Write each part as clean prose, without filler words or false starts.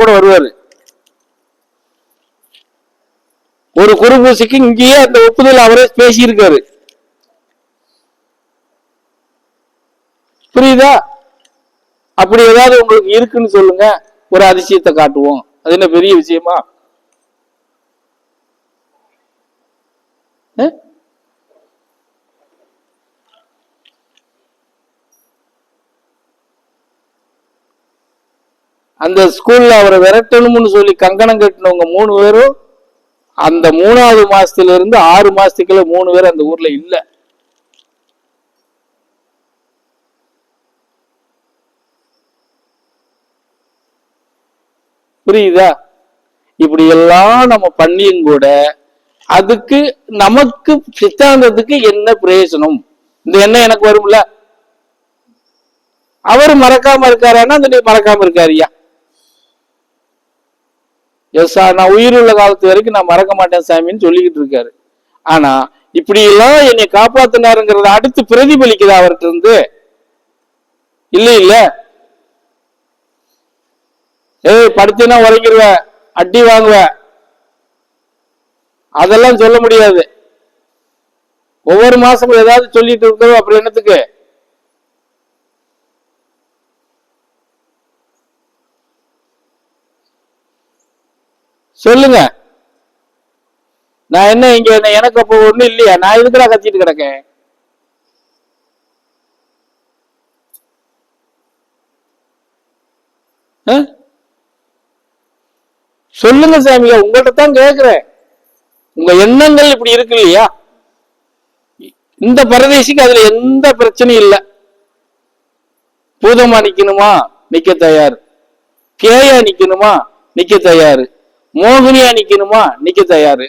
கூட வருவாரு. ஒரு குருபூசிக்கு இங்கேயே அந்த ஒப்புதல் அவரே பேசியிருக்காரு. புரியுதா? அப்படி ஏதாவது உங்களுக்கு இருக்குன்னு சொல்லுங்க, ஒரு அதிசயத்தை காட்டுவோம். அது என்ன பெரிய விஷயமா? அந்த ஸ்கூல்ல அவரை விரட்டணும்னு சொல்லி கங்கணம் கட்டினவங்க 3 பேரும் அந்த 3வது மாசத்துல இருந்து 6 மாசத்துக்குள்ள 3 பேர் அந்த ஊர்ல இல்ல. புரியுதா? இப்படி எல்லாம் நம்ம பண்ணியும் கூட அதுக்கு நமக்கு சித்தாந்தத்துக்கு என்ன பிரயோஜனம்? இந்த எண்ணம் எனக்கு வரும்ல. அவர் மறக்காம இருக்காருன்னா அந்த மறக்காம இருக்காருயா. எஸ் சார், நான் உயிர் உள்ள காலத்து வரைக்கும் நான் மறக்க மாட்டேன் சாமின்னு சொல்லிக்கிட்டு இருக்காரு. ஆனா இப்படி எல்லாம் என்னை காப்பாத்தினாருங்கிறத அடுத்து பிரதிபலிக்குதா அவர்கிட்ட இருந்து? இல்ல இல்ல. படுத்தினா உறங்கிடுவ, அடி வாங்குவ, அதெல்லாம் சொல்ல முடியாது. ஒவ்வொரு மாசமும் ஏதாவது சொல்லிட்டு இருக்கிறோம். அப்புறம் என்னத்துக்கு? சொல்லுங்க. நான் என்ன இங்க எனக்கு அப்ப ஒண்ணு இல்லையா? நான் எதுக்குடா கத்திட்டு கிடக்கேன்? சொல்லுங்க சாமியா, உங்கள்கிட்ட தான் கேட்கிறேன். உங்க எண்ணங்கள் இப்படி இருக்கு இல்லையா? இந்த பரதேசிக்கு அதுல எந்த பிரச்சனையும் இல்லை. பூதமா நிக்கணுமா, நிக்க தயார். கேயா நிக்கணுமா, நிக்க தயாரு. மோகினியா நிக்கணுமா, நிக்க தயாரு.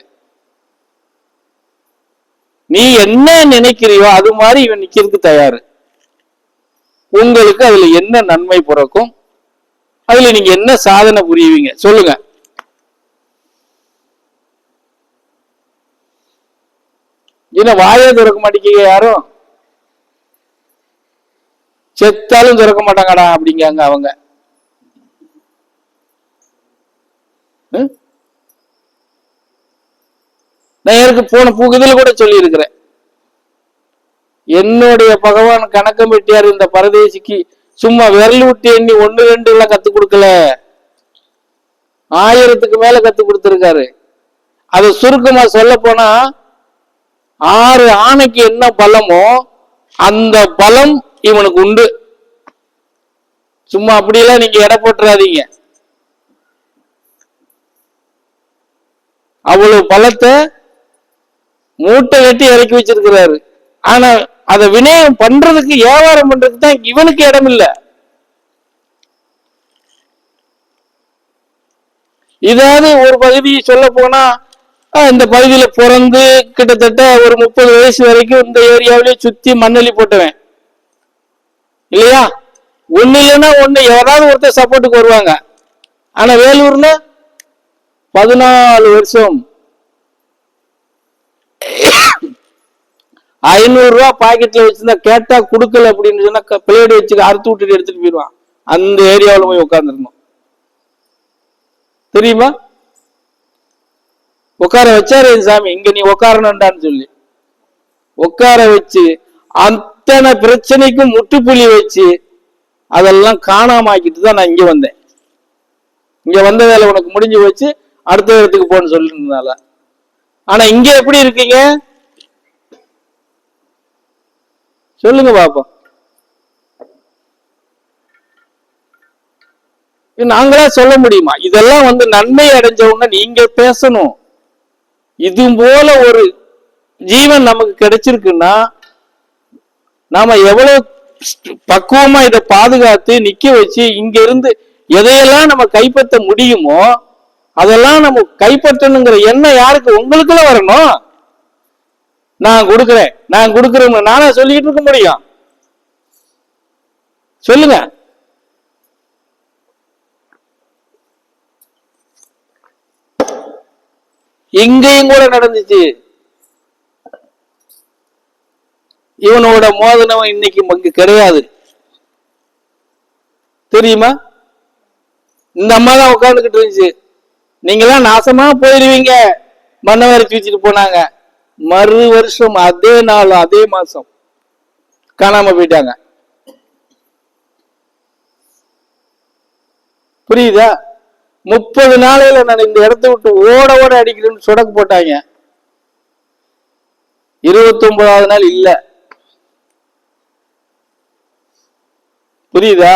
நீ என்ன நினைக்கிறியோ அது மாதிரி இவன் நிக்கிறதுக்கு தயாரு. உங்களுக்கு அதுல என்ன நன்மை பிறக்கும்? அதுல நீங்க என்ன சாதனை புரியுவீங்க? சொல்லுங்க. என்ன வாயே திறக்க மாட்டேங்க யாரும்? செத்தாலும் திறக்க மாட்டாங்கடா அப்படிங்காங்க அவங்க. நான் எனக்கு போன இதுல கூட சொல்லி இருக்கிறேன். என்னுடைய பகவான் கணக்கம் வெட்டியார் இந்த பரதேசிக்கு சும்மா விரல் விட்டு எண்ணி 1 2 எல்லாம் கத்து கொடுக்கல, 1000க்கு மேல கத்து கொடுத்திருக்காரு. அதை சுருக்கமா சொல்ல போனா 6 ஆணைக்கு என்ன பலமோ அந்த பலம் இவனுக்கு உண்டு. சும்மா அப்படியெல்லாம் நீங்க எடை போட்டுறாதீங்க. அவ்வளவு பலத்தை மூட்டை கட்டி இறக்கி வச்சிருக்கிறாரு. ஆனா அதை வினயம் பண்றதுக்கு, வியாபாரம் பண்றதுக்கு தான் இவனுக்கு இடம் இல்லை. இதாவது ஒரு பகுதி சொல்ல போனா, இந்த பகுதியில பிறந்து கிட்டத்தட்ட ஒரு 30 வயசு வரைக்கும் இந்த ஏரியாவிலேயே சுத்தி மண்ணெலி போட்டுவேன் இல்லையா? ஒண்ணு இல்லைன்னா ஒண்ணு யாராவது ஒருத்தர் சப்போர்ட்டுக்கு வருவாங்க. ஆனா வேலூர்ல 14 வருஷம் 500 ரூபாய் பாக்கெட்ல வச்சிருந்தா கேட்டா கொடுக்கல அப்படின்னு சொன்னா பிளேடு வச்சு அறுத்து விட்டுட்டு எடுத்துட்டு போயிடுவான். அந்த ஏரியாவில் போய் உட்கார்ந்துருந்தோம் தெரியுமா? உட்கார வச்சாரு சாமி, இங்க நீ உட்காரணும்டான்னு சொல்லி உட்கார வச்சு அத்தனை பிரச்சனைக்கும் முற்றுப்புள்ளி வச்சு அதெல்லாம் காணாம ஆக்கிட்டு தான் நான் இங்க வந்தேன். இங்க வந்த வேலை உனக்கு முடிஞ்சு வச்சு அடுத்த இடத்துக்கு போன்னு சொல்லிருந்தனால. ஆனா இங்க எப்படி இருக்கீங்க சொல்லுங்க பாப்போம். நாங்களா சொல்ல முடியுமா? இதெல்லாம் நன்மை அடைஞ்சவங்க நீங்க பேசணும். இது போல ஒரு ஜீவன் நமக்கு கிடைச்சிருக்குன்னா நாம எவ்வளவு பக்குவமா இதை பாதுகாத்து நிக்க வச்சு இங்க இருந்து எதையெல்லாம் நம்ம கைப்பற்ற முடியுமோ அதெல்லாம் நம்ம கைப்பற்றணுங்கிற எண்ணம் யாருக்கு? உங்களுக்குள்ள வரணும். நான் கொடுக்கிறேன், நான் கொடுக்கிறேன் நானா சொல்லிட்டு இருக்க முடியும்? சொல்லுங்க. இங்கேயும் கூட நடந்துச்சு. இவனோட மோதனவன் இன்னைக்கு கிடையாது தெரியுமா? இந்த அம்மா தான் உட்காந்துக்கிட்டு இருந்துச்சு. நீங்களாம் நாசமா போயிருவீங்க மண்ணை வரைச்சி வச்சுட்டு போனாங்க. மறு வருஷம் அதே நாள் அதே மாசம் காணாம போயிட்டாங்க. புரியுதா? 30 நாளையில நான் இந்த இடத்த விட்டு ஓட ஓட அடிக்கிறேன்னு சொடக்கு போட்டாங்க. 29வது நாள் இல்ல. புரியுதா?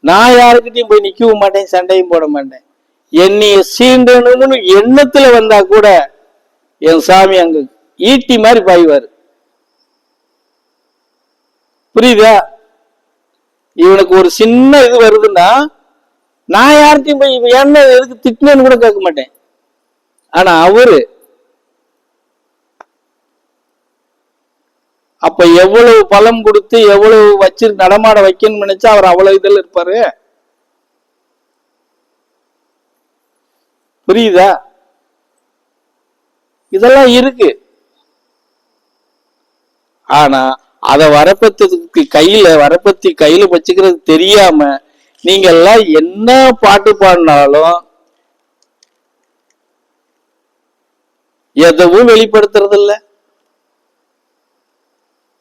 நான் யாருக்கிட்டையும் போய் நிக்கவும் மாட்டேன், சண்டையும் போட மாட்டேன். என்னைய சீண்டணும்னு எண்ணத்துல வந்தா கூட என் சாமி அங்க ஈட்டி மாதிரி பாய்வாரு. புரியுதா? இவனுக்கு ஒரு சின்ன இது வருதுன்னா நான் யார்கிட்டையும் போய் என்ன எதுக்கு திட்டினு கூட கேட்க மாட்டேன். ஆனா அவரு அப்ப எவ்வளவு பலம் கொடுத்து எவ்வளவு வச்சு நடமாட வைக்கணும்னு நினைச்சா அவர் அவ்வளவு இதில் இருப்பாரு. புரியுதா? இதெல்லாம் இருக்கு. ஆனா அத வரப்பத்துக்கு வரப்பத்தி கையில வச்சுக்கிறது தெரியாம நீங்க எல்லாம் என்ன பாட்டு பாடினாலும் எதுவும் வெளிப்படுத்துறது இல்ல,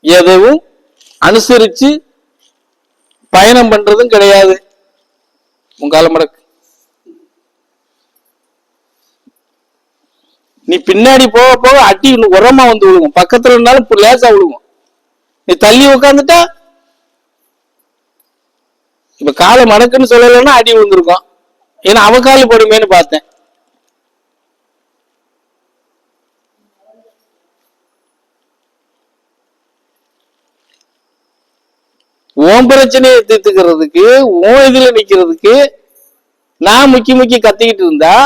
எதுவும் அனுசரிச்சு பயணம் பண்றதும் கிடையாது. உங்கால மடக்கு நீ பின்னாடி போக போக அடி உரமா வந்து விழுகும். பக்கத்துல இருந்தாலும் லேசா விழுகும். நீ தள்ளி உட்காந்துட்டா இப்ப காலை மடக்குன்னு சொல்லலைன்னா அடி விழுந்திருக்கும். ஏன்னா அவ காலு படுமேன்னு பார்த்தேன். உன் பிரச்சனையை தீர்த்துக்கிறதுக்கு உன் இதுல நிக்கிறதுக்கு நான் முக்கி முக்கி கத்திக்கிட்டு இருந்தா